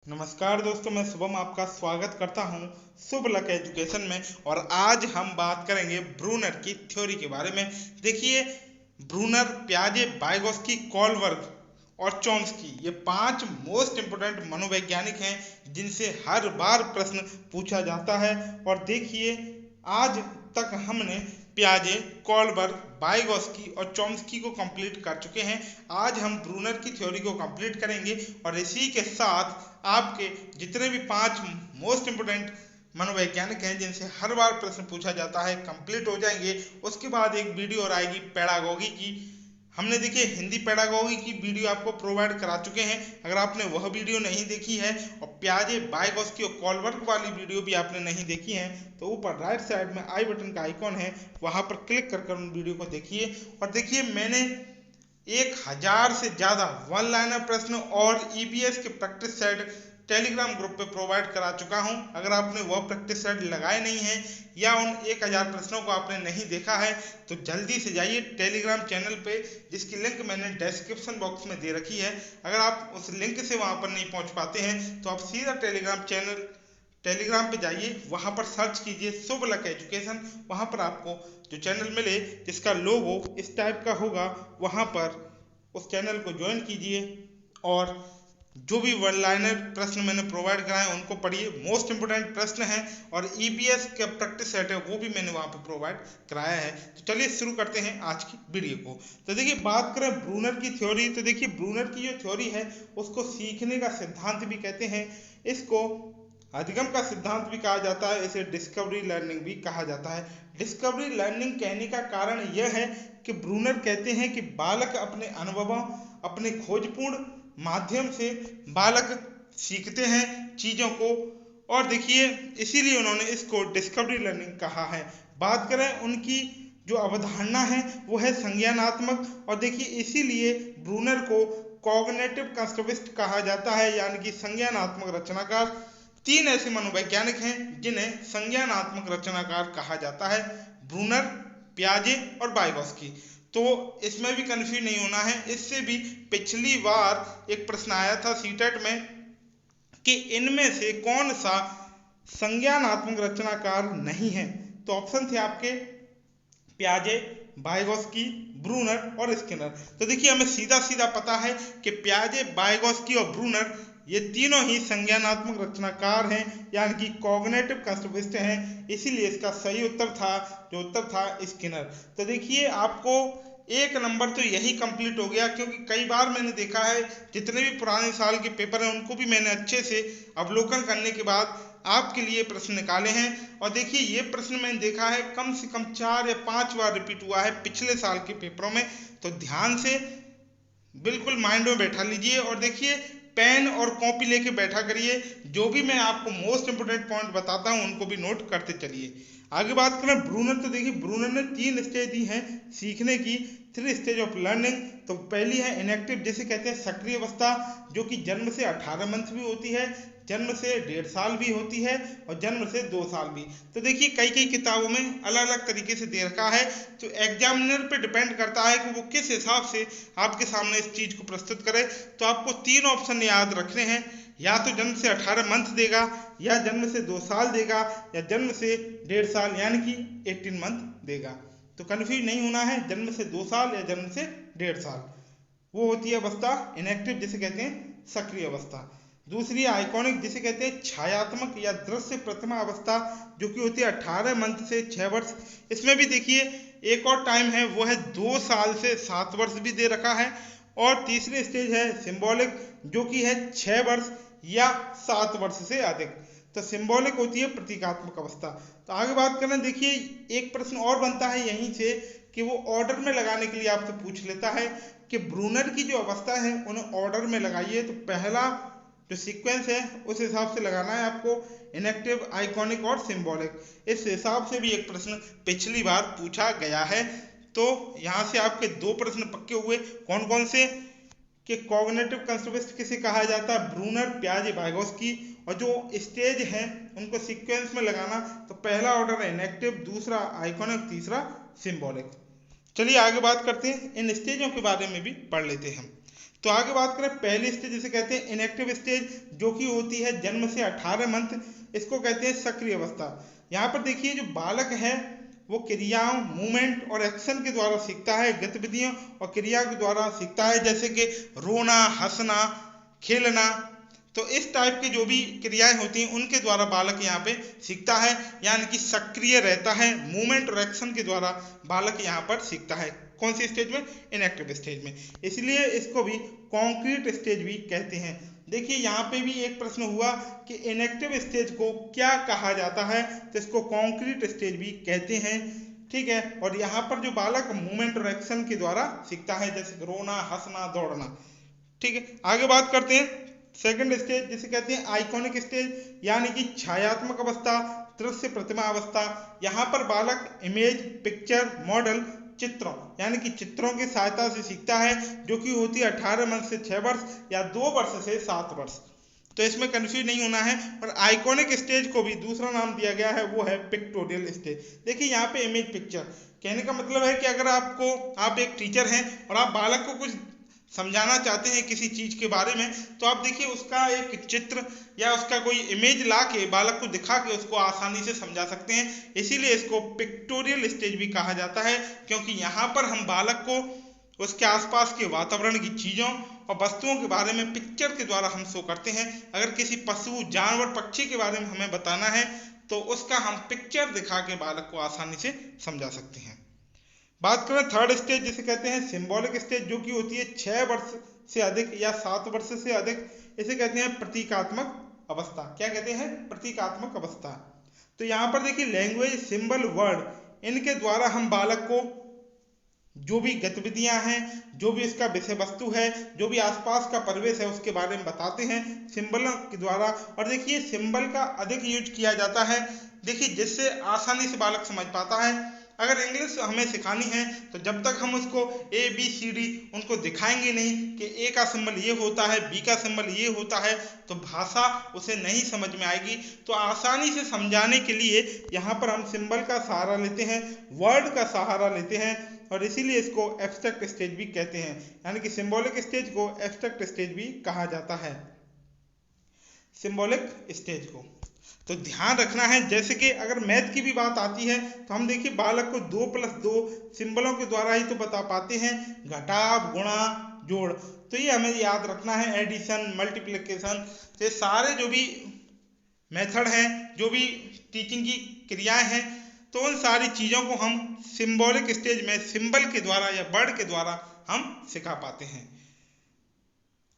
नमस्कार दोस्तों, मैं शुभम आपका स्वागत करता हूं शुभ लक एजुकेशन में। और आज हम बात करेंगे ब्रूनर की थ्योरी के बारे में। देखिए, ब्रूनर, पियाजे, वाइगोत्स्की, कोलबर्ग और चॉम्स्की, ये 5 मोस्ट इम्पोर्टेंट मनोवैज्ञानिक हैं जिनसे हर बार प्रश्न पूछा जाता है। और देखिए, आज तक हमने पियाजे, कोलबर्ग, वाइगोत्स्की और चॉम्स्की को कंप्लीट कर चुके हैं। आज हम ब्रूनर की थ्योरी को कंप्लीट करेंगे और इसी के साथ आपके जितने भी 5 मोस्ट इम्पोर्टेंट मनोवैज्ञानिक हैं जिनसे हर बार प्रश्न पूछा जाता है कंप्लीट हो जाएंगे। उसके बाद एक वीडियो और आएगी पेडागोगी की। हमने देखिए हिंदी पेडागोगी की वीडियो आपको प्रोवाइड करा चुके हैं। अगर आपने वह वीडियो नहीं देखी है और पियाजे, वाइगोत्स्की और कोलबर्ग वाली वीडियो भी आपने नहीं देखी है तो ऊपर राइट साइड में आई बटन का आइकॉन है, वहां पर क्लिक कर उन वीडियो को देखिए। और देखिए, मैंने 1000 से ज्यादा वन लाइनर प्रश्न और ईबीएस के प्रैक्टिस सेट टेलीग्राम ग्रुप पे प्रोवाइड करा चुका हूं। अगर आपने वह प्रैक्टिस सेट लगाए नहीं है या उन 1000 प्रश्नों को आपने नहीं देखा है तो जल्दी से जाइए टेलीग्राम चैनल पे, जिसकी लिंक मैंने डिस्क्रिप्शन बॉक्स में दे रखी है। अगर आप उस लिंक से वहां पर नहीं पहुंच पाते हैं तो आप सीधा टेलीग्राम पे जाइए, वहां पर सर्च कीजिए शुभ लक एजुकेशन। वहां पर आपको जो चैनल मिले जिसका लोगो इस टाइप का होगा, वहां पर उस चैनल को ज्वाइन कीजिए और जो भी वन लाइनर प्रश्न मैंने प्रोवाइड कराए उनको पढ़िए। मोस्ट इंपोर्टेंट प्रश्न हैं और ईबीएस का प्रैक्टिस सेट है वो भी मैंने वहां पर प्रोवाइड कराया है। तो चलिए शुरू करते हैं आज की वीडियो को। तो देखिए, बात करें ब्रूनर की थ्योरी, तो देखिए ब्रूनर की जो थ्योरी है उसको सीखने का सिद्धांत भी कहते हैं, इसको अधिगम का सिद्धांत भी कहा जाता है, इसे डिस्कवरी लर्निंग भी कहा जाता है। डिस्कवरी लर्निंग कहने का कारण यह है कि ब्रूनर कहते हैं कि बालक अपने अनुभवों, अपने खोजपूर्ण माध्यम से बालक सीखते हैं चीजों को। और देखिए, इसीलिए उन्होंने इसको डिस्कवरी लर्निंग कहा है। बात करें उनकी जो अवधारणा है वो है संज्ञानात्मक, और देखिए इसीलिए ब्रूनर को कॉग्निटिव कंस्ट्रक्टिविस्ट कहा जाता है, यानी कि संज्ञानात्मक रचनाकार। 3 ऐसे मनोवैज्ञानिक हैं जिन्हें संज्ञानात्मक रचनाकार कहा जाता है, ब्रूनर, पियाजे और वाइगोत्स्की। तो इसमें भी कंफ्यूज नहीं होना है। इससे भी पिछली बार एक प्रश्न आया था सीटेट में कि इनमें से कौन सा संज्ञानात्मक रचनाकार नहीं है। तो ऑप्शन थे आपके पियाजे, वाइगोत्स्की, ब्रूनर और स्किनर। तो देखिए, हमें सीधा सीधा पता है कि पियाजे, वाइगोत्स्की और ब्रूनर ये तीनों ही संज्ञानात्मक रचनाकार हैं, यानी कि कॉग्निटिव कंस्ट्रक्टिविस्ट हैं। इसीलिए इसका सही उत्तर था स्किनर। तो देखिए, आपको 1 नंबर तो यही कंप्लीट हो गया, क्योंकि कई बार मैंने देखा है जितने भी पुराने साल के पेपर हैं उनको भी मैंने अच्छे से अवलोकन करने के बाद आपके लिए प्रश्न निकाले हैं। और देखिए, ये प्रश्न मैंने देखा है कम से कम 4 या 5 बार रिपीट हुआ है पिछले साल के पेपरों में। तो ध्यान से बिल्कुल माइंड में बैठा लीजिए और देखिए, पेन और कॉपी लेके बैठा करिए। जो भी मैं आपको मोस्ट इंपोर्टेंट पॉइंट बताता हूं उनको भी नोट करते चलिए। आगे बात करें ब्रूनर, तो देखिए ब्रूनर ने 3 स्टेज दी हैं सीखने की, 3 स्टेज ऑफ लर्निंग। तो पहली है इनएक्टिव, जिसे कहते हैं सक्रिय अवस्था, जो कि जन्म से 18 मंथ भी होती है, जन्म से 1.5 साल भी होती है और जन्म से 2 साल भी। तो देखिए, कई कई किताबों में अलग अलग तरीके से दे रखा है। तो एग्जामिनर पे डिपेंड करता है कि वो किस हिसाब से आपके सामने इस चीज को प्रस्तुत करे। तो आपको 3 ऑप्शन याद रखने हैं, या तो जन्म से 18 मंथ देगा, या जन्म से 2 साल देगा, या जन्म से 1.5 साल यानी कि 18 मंथ देगा। तो कंफ्यूज नहीं होना है, जन्म से 2 साल या जन्म से 1.5 साल वो होती है अवस्था इनएक्टिव, जिसे कहते हैं सक्रिय अवस्था। दूसरी आइकॉनिक, जिसे कहते हैं छायात्मक या दृश्य प्रतिमा अवस्था, जो कि होती है 18 मंथ से 6 वर्ष। इसमें भी देखिए एक और टाइम है, वो है 2 साल से 7 वर्ष भी दे रखा है। और तीसरी स्टेज है सिंबॉलिक, जो कि है 6 वर्ष या 7 वर्ष से अधिक। तो सिंबॉलिक होती है प्रतीकात्मक अवस्था। तो आगे बात करें, देखिए एक प्रश्न और बनता है यहीं से कि वो ऑर्डर में लगाने के लिए आपसे पूछ लेता है कि ब्रूनर की जो अवस्था है उन्हें ऑर्डर में लगाइए। तो पहला जो सीक्वेंस है उस हिसाब से लगाना है आपको, इनएक्टिव, आइकॉनिक और सिंबॉलिक। इस हिसाब से भी एक प्रश्न पिछली बार पूछा गया है। तो यहाँ से आपके 2 प्रश्न पक्के हुए। कौन कौन से? कि कॉग्निटिव कंस्ट्रक्टिविस्ट किसे कहा जाता है, ब्रूनर, पियाजे, वाइगोत्स्की। और जो स्टेज हैं उनको सीक्वेंस में लगाना। तो पहला ऑर्डर है इनएक्टिव, दूसरा आइकॉनिक, तीसरा सिंबॉलिक। चलिए आगे बात करते हैं, इन स्टेजों के बारे में भी पढ़ लेते हैं हम। तो आगे बात करें पहली स्टेज जिसे कहते हैं इनएक्टिव स्टेज, जो कि होती है जन्म से 18 मंथ, इसको कहते हैं सक्रिय अवस्था। यहाँ पर देखिए जो बालक है वो क्रियाओं, मूवमेंट और एक्शन के द्वारा सीखता है, गतिविधियों और क्रिया के द्वारा सीखता है, जैसे कि रोना, हंसना, खेलना। तो इस टाइप की जो भी क्रियाएं होती हैं उनके द्वारा बालक यहाँ पे सीखता है, यानी कि सक्रिय रहता है। मूवमेंट और एक्शन के द्वारा बालक यहाँ पर सीखता है। कौन सी स्टेज में? इनएक्टिव स्टेज में। इसलिए इसको भी कॉन्क्रीट स्टेज भी कहते हैं। देखिए यहाँ पे भी एक प्रश्न हुआ कि इनएक्टिव स्टेज को क्या कहा जाता है, तो इसको कॉन्क्रीट स्टेज भी कहते हैं। ठीक है, और यहाँ पर जो बालक मूवमेंट और एक्शन के द्वारा सीखता है, जैसे रोना, हंसना, दौड़ना। ठीक है, आगे बात करते हैं सेकंड स्टेज जिसे कहते हैं आइकॉनिक स्टेज, यानी कि छायात्मक अवस्था, दृश्य प्रतिमा अवस्था। यहाँ पर बालक इमेज, पिक्चर, मॉडल, चित्रों यानी कि चित्रों की सहायता से सीखता है, जो कि होती है 18 मंथ से 6 वर्ष या 2 वर्ष से 7 वर्ष। तो इसमें कंफ्यूज नहीं होना है। और आइकॉनिक स्टेज को भी दूसरा नाम दिया गया है, वो है पिक्टोरियल स्टेज। देखिए यहाँ पे इमेज, पिक्चर कहने का मतलब है कि अगर आप एक टीचर हैं और आप बालक को कुछ समझाना चाहते हैं किसी चीज के बारे में, तो आप देखिए उसका एक चित्र या उसका कोई इमेज ला के बालक को दिखा के उसको आसानी से समझा सकते हैं। इसीलिए इसको पिक्टोरियल स्टेज भी कहा जाता है, क्योंकि यहाँ पर हम बालक को उसके आसपास के वातावरण की चीजों और वस्तुओं के बारे में पिक्चर के द्वारा हम शो करते हैं। अगर किसी पशु, जानवर, पक्षी के बारे में हमें बताना है तो उसका हम पिक्चर दिखा के बालक को आसानी से समझा सकते हैं। बात करें थर्ड स्टेज जिसे कहते हैं सिंबॉलिक स्टेज, जो कि होती है 6 वर्ष से अधिक या 7 वर्ष से अधिक। इसे कहते हैं प्रतीकात्मक अवस्था। क्या कहते हैं? प्रतीकात्मक अवस्था। तो यहाँ पर देखिए लैंग्वेज, सिंबल, वर्ड, इनके द्वारा हम बालक को जो भी गतिविधियां हैं, जो भी इसका विषय वस्तु है, जो भी आसपास का परिवेश है, उसके बारे में बताते हैं सिंबलों के द्वारा। और देखिए सिंबल का अधिक यूज किया जाता है, देखिए जिससे आसानी से बालक समझ पाता है। अगर इंग्लिश हमें सिखानी है तो जब तक हम उसको ABCD उनको दिखाएंगे नहीं कि ए का सिंबल ये होता है, बी का सिंबल ये होता है, तो भाषा उसे नहीं समझ में आएगी। तो आसानी से समझाने के लिए यहाँ पर हम सिंबल का सहारा लेते हैं, वर्ड का सहारा लेते हैं, और इसीलिए इसको एब्स्ट्रैक्ट स्टेज भी कहते हैं। यानी कि सिंबॉलिक स्टेज को एब्स्ट्रैक्ट स्टेज भी कहा जाता है, सिंबॉलिक स्टेज को। तो ध्यान रखना है, जैसे कि अगर मैथ की भी बात आती है तो हम देखिए बालक को 2+2 सिंबलों के द्वारा ही तो बता पाते हैं, घटाव, गुणा, जोड़। तो ये हमें याद रखना है, एडिशन, मल्टीप्लिकेशन, तो ये सारे जो भी मेथड हैं, जो भी टीचिंग की क्रियाएं हैं, तो उन सारी चीज़ों को हम सिंबॉलिक स्टेज में सिंबल के द्वारा या वर्ड के द्वारा हम सिखा पाते हैं।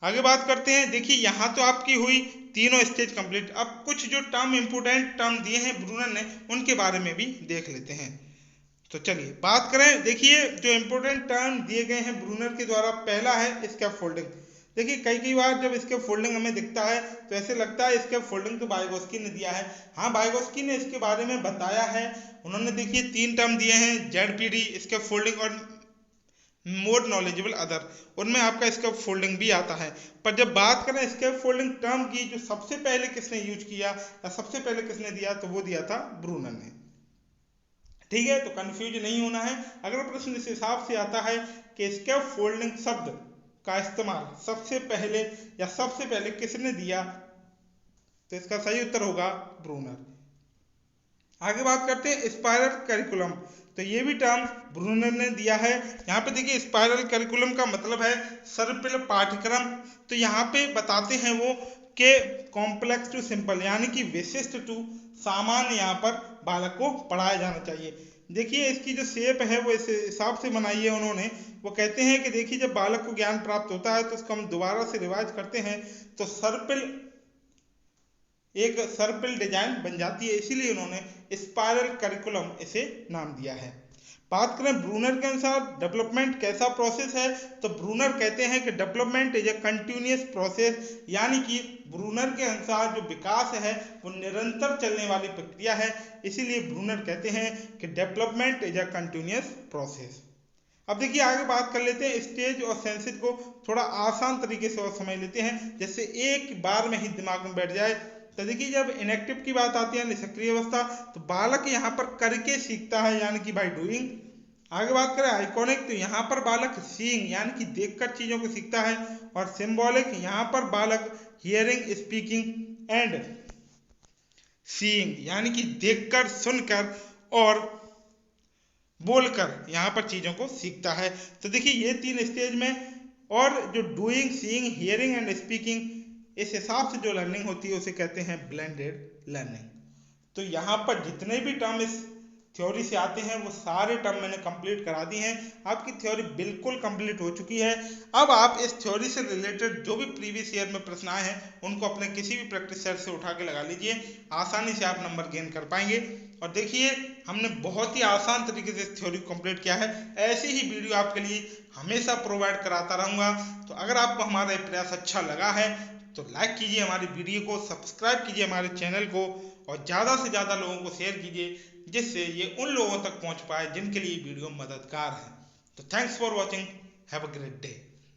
आगे बात करते हैं। देखिए यहाँ तो आपकी हुई तीनों स्टेज कंप्लीट। अब कुछ जो टर्म, इंपोर्टेंट टर्म दिए हैं ब्रूनर ने, उनके बारे में भी देख लेते हैं। तो चलिए बात करें। देखिए जो इंपोर्टेंट टर्म दिए गए हैं ब्रूनर के द्वारा, पहला है स्कैफोल्डिंग। देखिए कई बार जब स्कैफोल्डिंग हमें दिखता है तो ऐसे लगता है स्कैफोल्डिंग तो वाइगोत्स्की ने दिया है। हाँ, वाइगोत्स्की ने इसके बारे में बताया है। उन्होंने देखिए 3 टर्म दिए हैं, ZPD, स्कैफोल्डिंग और मोर नॉलेजेबल अदर, उनमें आपका स्कैफोल्डिंग भी आता है। पर जब बात करें स्कैफोल्डिंग टर्म की, जो सबसे पहले किसने यूज किया या सबसे पहले किसने दिया, तो वो दिया था ब्रूनर ने। ठीक है, तो कंफ्यूज नहीं होना है। अगर प्रश्न इस हिसाब से आता है कि स्कैफोल्डिंग शब्द का इस्तेमाल सबसे पहले किसने दिया, तो इसका सही उत्तर होगा ब्रूनर। आगे बात करते हैं स्पाइरल करिकुलम। तो ये भी टर्म ब्रूनर ने दिया है। यहाँ पे देखिए स्पाइरल करिकुलम का मतलब है सर्पिल पाठ्यक्रम। तो यहाँ पे बताते हैं वो कि कॉम्प्लेक्स टू सिंपल, यानी कि विशिष्ट टू सामान्य, यहाँ पर बालक को पढ़ाया जाना चाहिए। देखिए इसकी जो शेप है वो इस हिसाब से बनाई है उन्होंने। वो कहते हैं कि देखिए जब बालक को ज्ञान प्राप्त होता है तो उसको हम दोबारा से रिवाइज करते हैं तो एक सर्पिल डिजाइन बन जाती है, इसीलिए उन्होंने स्पाइरल करिकुलम इसे नाम दिया है। बात करें ब्रूनर के अनुसार डेवलपमेंट कैसा प्रोसेस है, तो ब्रूनर कहते हैं कि development is a continuous process, यानी कि ब्रूनर के अनुसार जो विकास है वो निरंतर चलने वाली प्रक्रिया है। इसीलिए ब्रूनर कहते हैं कि development is a continuous process. अब देखिए आगे बात कर लेते हैं स्टेज और सेंसेस को थोड़ा आसान तरीके से और समझ लेते हैं, जैसे एक बार में ही दिमाग में बैठ जाए। तो देखिए जब इनएक्टिव की बात आती है, निष्क्रिय अवस्था, तो बालक यहाँ पर करके सीखता है, यानी कि बाय डूइंग। आगे बात करें आइकॉनिक, तो यहाँ पर बालक सीइंग यानी कि देखकर चीजों को सीखता है, और सिंबॉलिक यहाँ पर बालक हियरिंग, स्पीकिंग एंड सीइंग यानी कि देखकर, सुनकर और बोलकर यहाँ पर चीजों को सीखता है। तो देखिए ये 3 स्टेज में, और जो doing, seeing, hearing and speaking, इस हिसाब से जो लर्निंग होती है उसे कहते हैं ब्लेंडेड लर्निंग। तो यहाँ पर जितने भी टर्म इस थ्योरी से आते हैं वो सारे टर्म मैंने कंप्लीट करा दी हैं। आपकी थ्योरी बिल्कुल कंप्लीट हो चुकी है। अब आप इस थ्योरी से रिलेटेड जो भी प्रीवियस ईयर में प्रश्न आए हैं उनको अपने किसी भी प्रैक्टिस सेट से उठा के लगा लीजिए, आसानी से आप नंबर गेन कर पाएंगे। और देखिए हमने बहुत ही आसान तरीके से इस थ्योरी को कंप्लीट किया है। ऐसी ही वीडियो आपके लिए हमेशा प्रोवाइड कराता रहूँगा। तो अगर आपको हमारा ये प्रयास अच्छा लगा है तो लाइक कीजिए हमारी वीडियो को, सब्सक्राइब कीजिए हमारे चैनल को, और ज़्यादा से ज़्यादा लोगों को शेयर कीजिए जिससे ये उन लोगों तक पहुंच पाए जिनके लिए वीडियो मददगार है। तो thanks for watching, have a great day.